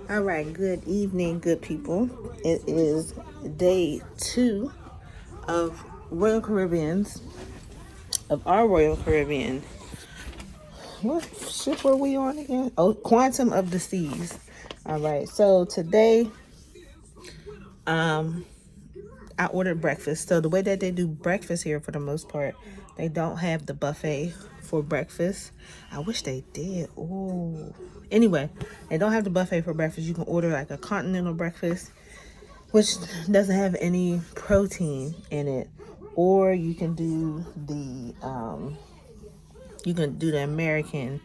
All right, good evening, good people. It is day 2 of Royal Caribbean's, of our Royal Caribbean. What ship were we on again? Oh, Quantum of the Seas. All right, so today, I ordered breakfast. So the way that they do breakfast here, for the most part, they don't have the buffet for breakfast. I wish they did. Oh, anyway, they don't have the buffet for breakfast. You can order like a continental breakfast, which doesn't have any protein in it, or you can do the American,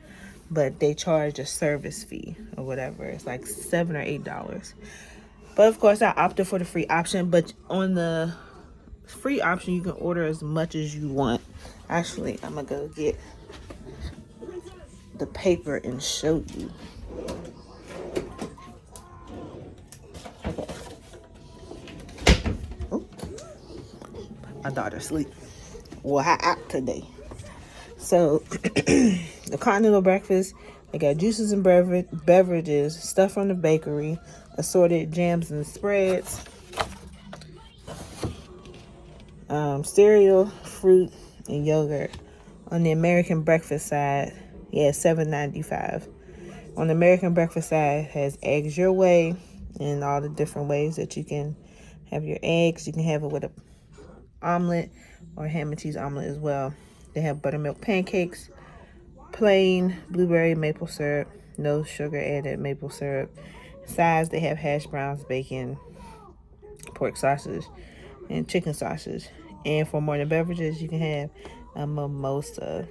but they charge a service fee or whatever. It's like $7 or $8. But of course, I opted for the free option. But on the free option, you can order as much as you want. Actually, I'm gonna go get the paper and show you. Okay. Oh, my daughter's asleep. Well, I out today. So, the continental breakfast, they got juices and beverages, stuff from the bakery, assorted jams and spreads, cereal, fruit, and yogurt. On the American breakfast side, yeah, $7.95. On the American breakfast side, has eggs your way and all the different ways that you can have your eggs. You can have it with an omelet or ham and cheese omelet as well. They have buttermilk pancakes, plain blueberry maple syrup, no sugar added maple syrup. Sides, they have hash browns, bacon, pork sausage, and chicken sausage. And for morning beverages, you can have a mimosa.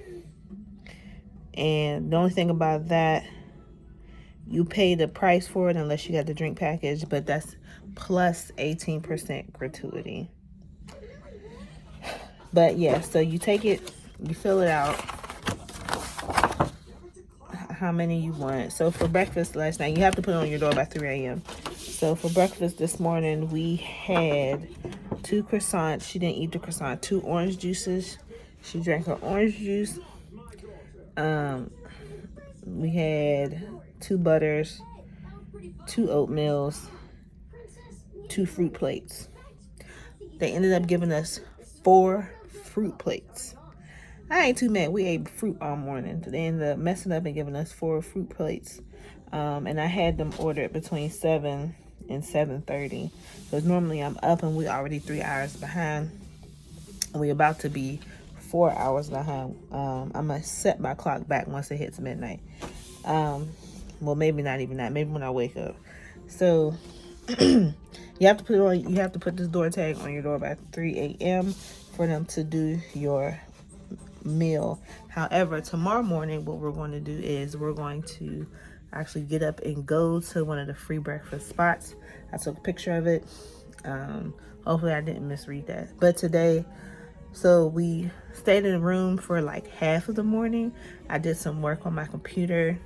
And the only thing about that, you pay the price for it unless you got the drink package, but that's plus 18% gratuity. But yeah, so you take it, you fill it out, how many you want. So for breakfast last night, you have to put it on your door by 3 a.m. So for breakfast this morning, we had 2 croissants. She didn't eat the croissant. 2 orange juices. She drank her orange juice. We had 2 butters, 2 oatmeals, 2 fruit plates. They ended up giving us 4 fruit plates. I ain't too mad. We ate fruit all morning. They ended up messing up and giving us 4 fruit plates. And I had them ordered between 7 and 7:30. Because normally I'm up and we already 3 hours behind. And we about to be 4 hours behind. I'm going to set my clock back once it hits midnight. Well, maybe not even that. Maybe when I wake up. So you have to put this door tag on your door by 3 a.m. for them to do your meal. However, tomorrow morning, what we're going to do is we're going to actually get up and go to one of the free breakfast spots. I took a picture of it. Hopefully I didn't misread that. But today, so we stayed in the room for like half of the morning. I did some work on my computer.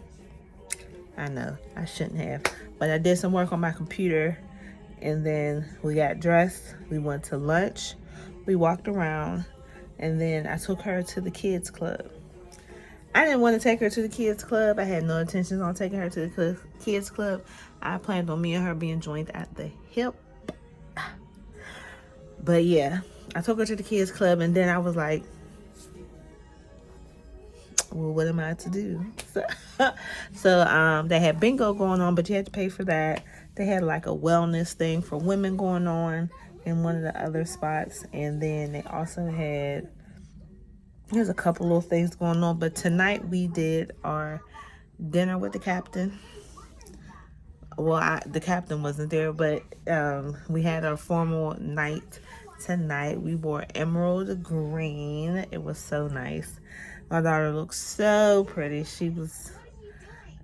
I know I shouldn't have, but I did some work on my computer, and then we got dressed. We went to lunch. We walked around, and then I took her to the kids club. I didn't want to take her to the kids club. I had no intentions on taking her to the kids club. I planned on me and her being joined at the hip. But yeah, I took her to the kids club, and then I was like, well, what am I to do? So they had bingo going on, but you had to pay for that. They had like a wellness thing for women going on in one of the other spots. And then they also had, there's a couple little things going on. But tonight we did our dinner with the captain. Well, the captain wasn't there, but we had our formal night tonight. We wore emerald green. It was so nice. My daughter looked so pretty. She was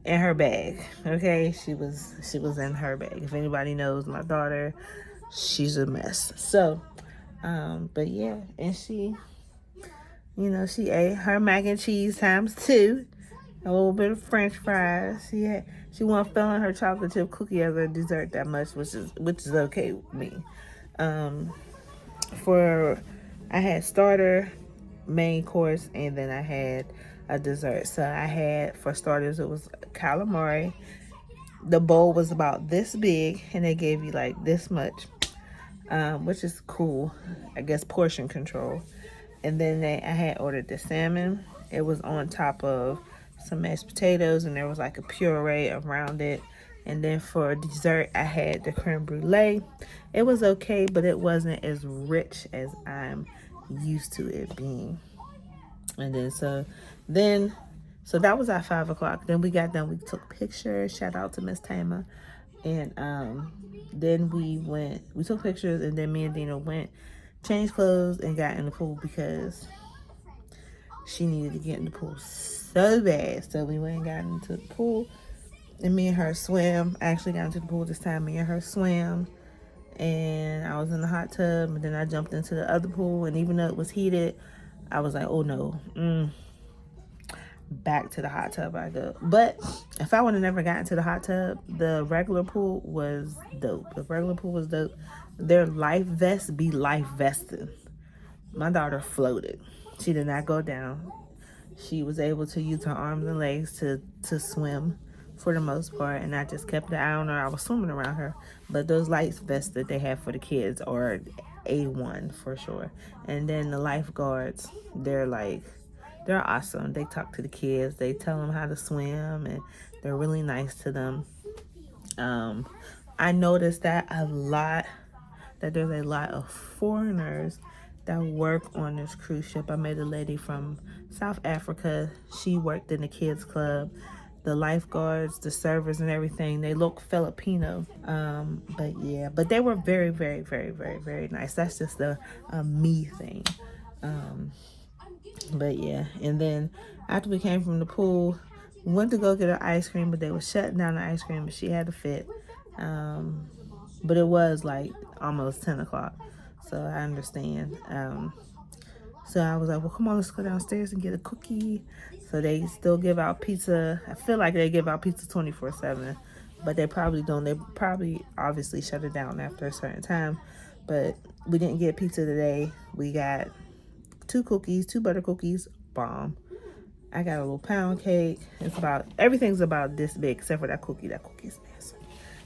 in her bag. Okay, she was in her bag. If anybody knows my daughter, she's a mess. So, but yeah, and she she ate her mac and cheese times 2, a little bit of French fries. She wasn't feeling her chocolate chip cookie as a dessert that much, which is okay with me. I had starter, main course, and then I had a dessert. So I had, for starters, it was calamari, The bowl was about this big, and they gave you like this much, which is cool. I guess portion control. And then I had ordered the salmon. It was on top of some mashed potatoes, and there was like a puree around it. And then for dessert, I had the creme brulee. It was okay, but it wasn't as rich as I'm used to it being. And then so that was at 5 o'clock. Then we got done. We took pictures. Shout out to Miss Tama. And then we took pictures, and then me and Dina went, changed clothes, and got in the pool because she needed to get in the pool so bad. So we went and got into the pool, and me and her swam. I actually got into the pool this time. Me and her swam, and I was in the hot tub, and then I jumped into the other pool, and even though it was heated, I was like, oh no, back to the hot tub I go. But if I would have never gotten to the hot tub, the regular pool was dope. The regular pool was dope. Their life vests be life vested. My daughter floated. She did not go down. She was able to use her arms and legs to swim for the most part, and I just kept an eye on her. I was swimming around her. But those life vests that they have for the kids are A1 for sure. And then the lifeguards, they're awesome. They talk to the kids. They tell them how to swim, and they're really nice to them. I noticed that there's a lot of foreigners that work on this cruise ship. I met a lady from South Africa. She worked in the kids club. The lifeguards, the servers, and everything, they look Filipino. But they were very, very, very, very, very nice. That's just a me thing. But yeah, and then after we came from the pool, we went to go get her ice cream, but they were shutting down the ice cream, but she had to fit. But it was like almost 10 o'clock, so I understand. So I was like, well, come on, let's go downstairs and get a cookie. So they still give out pizza. I feel like they give out pizza 24/7, but they probably don't. They probably obviously shut it down after a certain time. But we didn't get pizza today. We got 2 butter cookies, bomb. I got a little pound cake. Everything's about this big except for that cookie. That cookie's massive,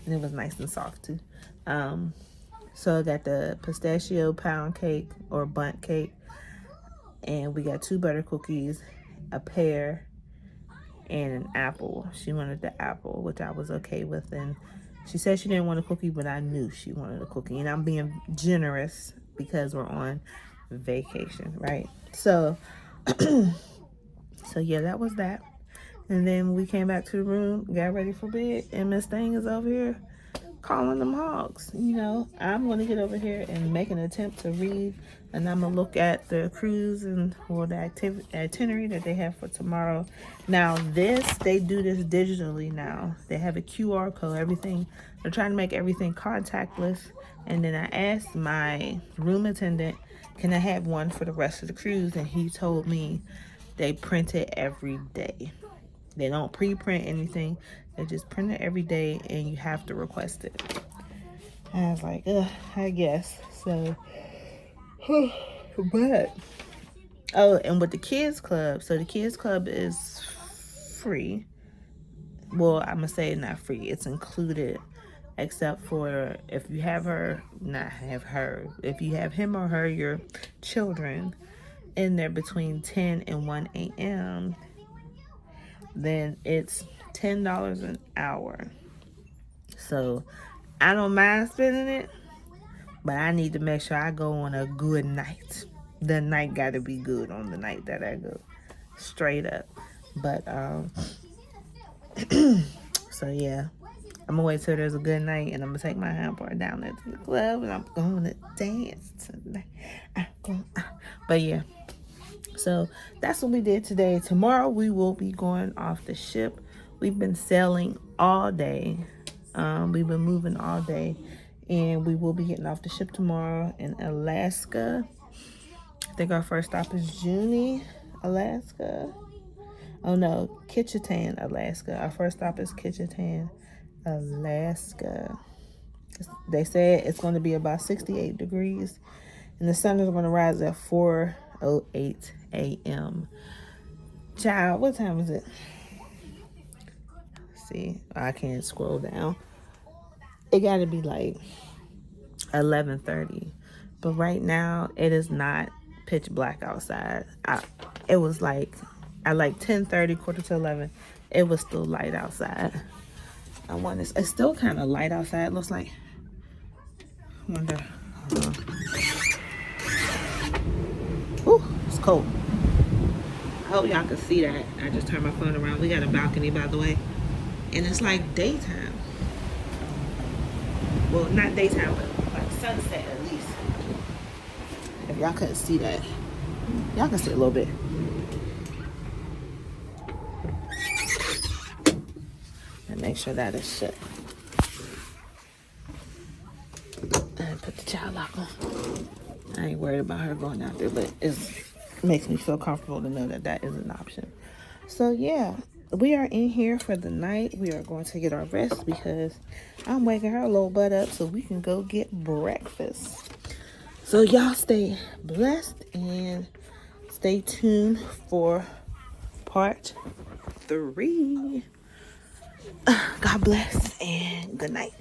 and it was nice and soft too. So I got the pistachio pound cake or bundt cake, and we got 2 butter cookies, a pear, and an apple. She wanted the apple, which I was okay with, and she said she didn't want a cookie, but I knew she wanted a cookie, and I'm being generous because we're on vacation, right? So yeah, that was that. And then we came back to the room, got ready for bed, and Miss Thing is over here calling them hogs. I'm going to get over here and make an attempt to read, and I'm going to look at the cruise and the itinerary that they have for tomorrow. Now they do this digitally now. They have a QR code, everything. They're trying to make everything contactless. And then I asked my room attendant, can I have one for the rest of the cruise? And he told me they print it every day. They don't pre-print anything. They just print it every day, and you have to request it. And I was like, I guess. So, but, and with the kids club, so the kids club is free. Well, I'm going to say not free. It's included, except for if you have if you have him or her, your children, in there between 10 and 1 a.m., then it's $10 an hour. So I don't mind spending it, but I need to make sure I go on a good night. The night got to be good on the night that I go, straight up. But so yeah, I'm gonna wait till there's a good night, and I'm gonna take my handboard down there to the club, and I'm going to dance tonight. But yeah. So that's what we did today. Tomorrow we will be going off the ship. We've been sailing all day. We've been moving all day, and we will be getting off the ship tomorrow in Alaska. I think our first stop is Juneau, Alaska. Oh no, Ketchikan, Alaska. Our first stop is Ketchikan, Alaska. They said it's going to be about 68 degrees, and the sun is going to rise at 4:08 a.m. Child, what time is it? Let's see. I can't scroll down. It got to be like 11:30. But right now, it is not pitch black outside. It was like at like 10:30, quarter to 11. It was still light outside. I wonder. It's still kind of light outside. It looks like. I wonder. Ooh, it's cold. I hope y'all can see that. I just turned my phone around. We got a balcony, by the way, and it's like daytime. Well, not daytime, but like sunset at least. If y'all couldn't see that, y'all can see a little bit. And make sure that is shut. And put the child lock on. I ain't worried about her going out there, but it makes me feel comfortable to know that that is an option. So yeah, we are in here for the night. We are going to get our rest because I'm waking her little butt up so we can go get breakfast. So y'all stay blessed and stay tuned for part 3. God bless and good night.